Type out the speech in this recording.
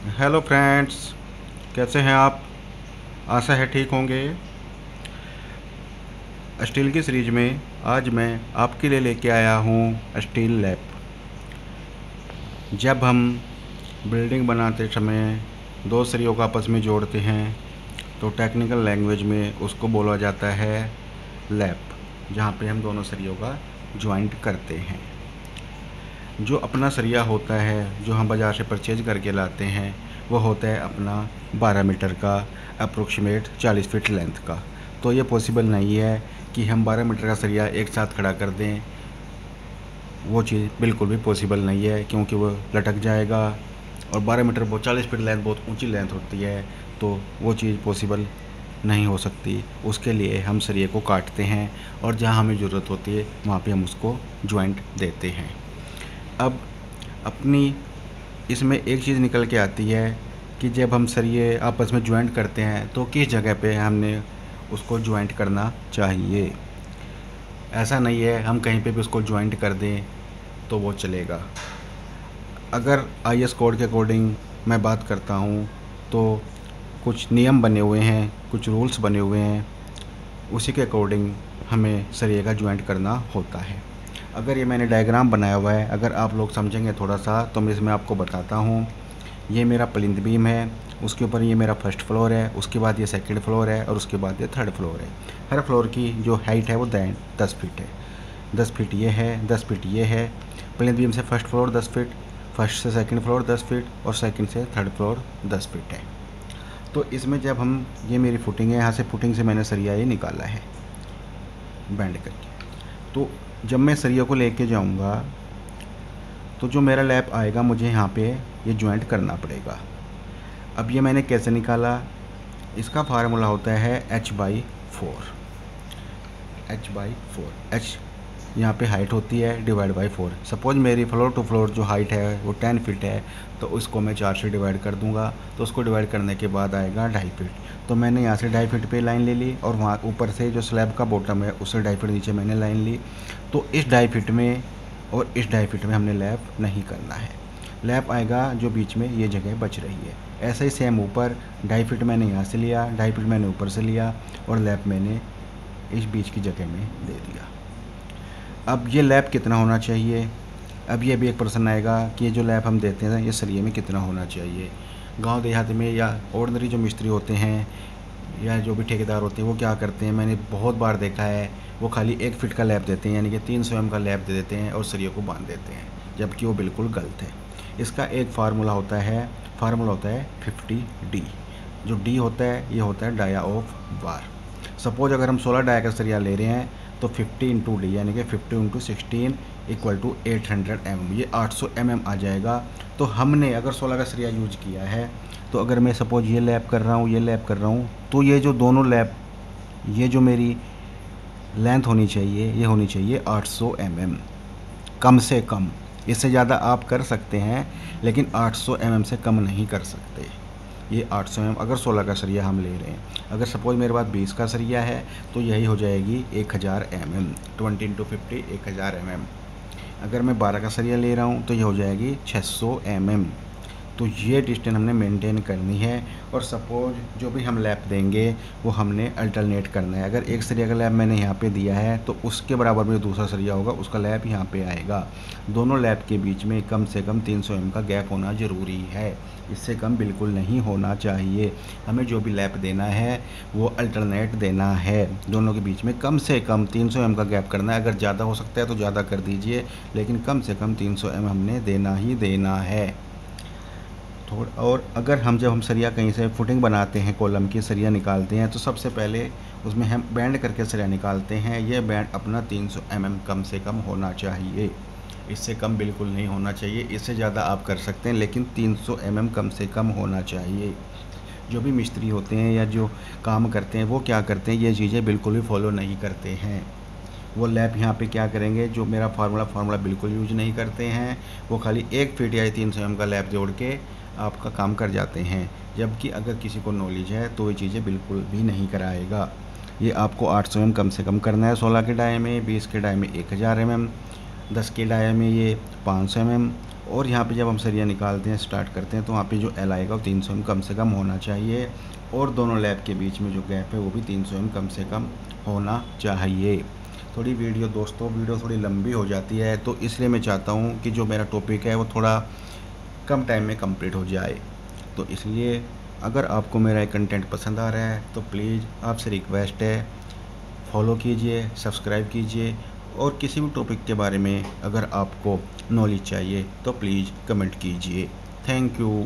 Hello friends, कैसे हैं आप? आशा है ठीक होंगे। स्टील की सीरीज में आज मैं आपके लिए लेके आया हूँ स्टील लैप। जब हम बिल्डिंग बनाते समय दो सरियों को आपस में जोड़ते हैं तो टेक्निकल लैंग्वेज में उसको बोला जाता है लैप, जहाँ पे हम दोनों सरियों का ज्वाइंट करते हैं। जो अपना सरिया होता है जो हम बाज़ार से परचेज करके लाते हैं वो होता है अपना 12 मीटर का, अप्रोक्सीमेट 40 फीट लेंथ का। तो ये पॉसिबल नहीं है कि हम 12 मीटर का सरिया एक साथ खड़ा कर दें। वो चीज़ बिल्कुल भी पॉसिबल नहीं है, क्योंकि वो लटक जाएगा और 12 मीटर बहुत 40 फीट लेंथ बहुत ऊंची लेंथ होती है, तो वो चीज़ पॉसिबल नहीं हो सकती। उसके लिए हम सरिये को काटते हैं और जहाँ हमें ज़रूरत होती है वहाँ पे हम उसको ज्वाइंट देते हैं। अब अपनी इसमें एक चीज़ निकल के आती है कि जब हम सरिये आपस में ज्वाइंट करते हैं तो किस जगह पे हमने उसको ज्वाइंट करना चाहिए। ऐसा नहीं है हम कहीं पे भी उसको ज्वाइंट कर दें तो वो चलेगा। अगर आईएस कोड के अकॉर्डिंग मैं बात करता हूँ तो कुछ नियम बने हुए हैं, कुछ रूल्स बने हुए हैं, उसी के अकॉर्डिंग हमें सरिये का ज्वाइंट करना होता है। अगर ये मैंने डायग्राम बनाया हुआ है, अगर आप लोग समझेंगे थोड़ा सा तो मैं इसमें आपको बताता हूँ। ये मेरा प्लिंथ बीम है, उसके ऊपर ये मेरा फर्स्ट फ्लोर है, उसके बाद ये सेकंड फ्लोर है और उसके बाद ये थर्ड फ्लोर है। हर फ्लोर की जो हाइट है वो 10 फीट है। 10 फीट ये है, 10 फीट ये है। प्लिंथ बीम से फर्स्ट फ्लोर 10 फीट, फर्स्ट से सेकंड फ्लोर 10 फीट और सेकंड से थर्ड फ्लोर 10 फीट है। तो इसमें जब हम, ये मेरी फुटिंग है, यहाँ से फुटिंग से मैंने सरिया ये निकाला है बैंड करके। तो जब मैं सरिया को लेके जाऊंगा तो जो मेरा लैप आएगा मुझे यहाँ पे ये ज्वाइंट करना पड़ेगा। अब ये मैंने कैसे निकाला, इसका फार्मूला होता है h/4। h यहाँ पे हाइट होती है डिवाइड बाई 4। सपोज मेरी फ्लोर टू फ्लोर जो हाइट है वो 10 फीट है, तो उसको मैं 4 से डिवाइड कर दूंगा, तो उसको डिवाइड करने के बाद आएगा 2.5 फीट। तो मैंने यहाँ से 2.5 फीट पे लाइन ले ली और वहाँ ऊपर से जो स्लैब का बॉटम है उससे 2.5 फीट नीचे मैंने लाइन ली। तो इस 2.5 फीट में और इस 2.5 फीट में हमने लैप नहीं करना है। लैप आएगा जो बीच में ये जगह बच रही है। ऐसा ही सेम ऊपर 2.5 फीट मैंने यहाँ से लिया, 2.5 फीट मैंने ऊपर से लिया और लैप मैंने इस बीच की जगह में दे दिया। अब ये लैप कितना होना चाहिए, अब ये भी एक प्रश्न आएगा कि ये जो लैप हम देते हैं ये सरिये में कितना होना चाहिए। गांव देहात में या ऑर्डनरी जो मिस्त्री होते हैं या जो भी ठेकेदार होते हैं वो क्या करते हैं, मैंने बहुत बार देखा है, वो खाली 1 फीट का लैप देते हैं, यानी कि 300 mm का लैप दे देते हैं और सरिये को बांध देते हैं, जबकि वो बिल्कुल गलत है। इसका एक फार्मूला होता है 50D। जो डी होता है ये होता है डाया ऑफ बार। सपोज अगर हम 16 डाया का सरिया ले रहे हैं तो 50 इंटू डी यानी कि 50 इंटू 16 इक्वल टू 800 mm, ये 800 mm आ जाएगा। तो हमने अगर 16 का सरिया यूज किया है तो अगर मैं सपोज ये लैप कर रहा हूँ, ये लैप कर रहा हूँ, तो ये जो दोनों लैप, ये जो मेरी लेंथ होनी चाहिए ये होनी चाहिए 800 mm कम से कम। इससे ज़्यादा आप कर सकते हैं लेकिन 800 mm से कम नहीं कर सकते। ये 800 mm अगर 16 का सरिया हम ले रहे हैं। अगर सपोज मेरे पास 20 का सरिया है तो यही हो जाएगी 1000 mm, 20 इंटू 50 1000 mm। अगर मैं 12 का सरिया ले रहा हूँ तो ये हो जाएगी 600 mm। तो ये डिस्टेंस हमने मेंटेन करनी है। और सपोज जो भी हम लैप देंगे वो हमने अल्टरनेट करना है। अगर एक सरिया का लैप मैंने यहाँ पे दिया है तो उसके बराबर में दूसरा सरिया होगा उसका लैप यहाँ पे आएगा। दोनों लैप के बीच में कम से कम 300 mm का गैप होना ज़रूरी है, इससे कम बिल्कुल नहीं होना चाहिए। हमें जो भी लैप देना है वो अल्टरनेट देना है, दोनों के बीच में कम से कम 300 mm का गैप करना है। अगर ज़्यादा हो सकता है तो ज़्यादा कर दीजिए, लेकिन कम से कम 300 mm हमने देना ही देना है। थोड़ा और अगर जब हम सरिया कहीं से फुटिंग बनाते हैं, कॉलम की सरिया निकालते हैं, तो सबसे पहले उसमें हम बैंड करके सरिया निकालते हैं। ये बैंड अपना 300 mm कम से कम होना चाहिए, इससे कम बिल्कुल नहीं होना चाहिए। इससे ज़्यादा आप कर सकते हैं लेकिन 300 mm कम से कम होना चाहिए। जो भी मिस्त्री होते हैं या जो काम करते हैं वो क्या करते हैं, ये चीज़ें बिल्कुल भी फॉलो नहीं करते हैं। वो लैप यहाँ पे क्या करेंगे, जो मेरा फार्मूला बिल्कुल यूज नहीं करते हैं, वो खाली 1 फीट या 300 mm का लैप जोड़ के आपका काम कर जाते हैं। जबकि अगर किसी को नॉलेज है तो ये चीज़ें बिल्कुल भी नहीं कराएगा। ये आपको 800 mm कम से कम करना है 16 के डाये में, 20 के डाये में 1000 mm, 10 के डाये में ये 500 mm और यहाँ पे जब हम सरिया निकालते हैं, स्टार्ट करते हैं, तो वहाँ पे जो एल आएगा वो 300 mm कम से कम होना चाहिए, और दोनों लैब के बीच में जो गैप है वो भी 300 mm कम से कम होना चाहिए। थोड़ी वीडियो थोड़ी लंबी हो जाती है, तो इसलिए मैं चाहता हूँ कि जो मेरा टॉपिक है वो थोड़ा कम टाइम में कंप्लीट हो जाए। तो इसलिए अगर आपको मेरा ये कंटेंट पसंद आ रहा है तो प्लीज़ आपसे रिक्वेस्ट है, फॉलो कीजिए, सब्सक्राइब कीजिए, और किसी भी टॉपिक के बारे में अगर आपको नॉलेज चाहिए तो प्लीज़ कमेंट कीजिए। Thank you.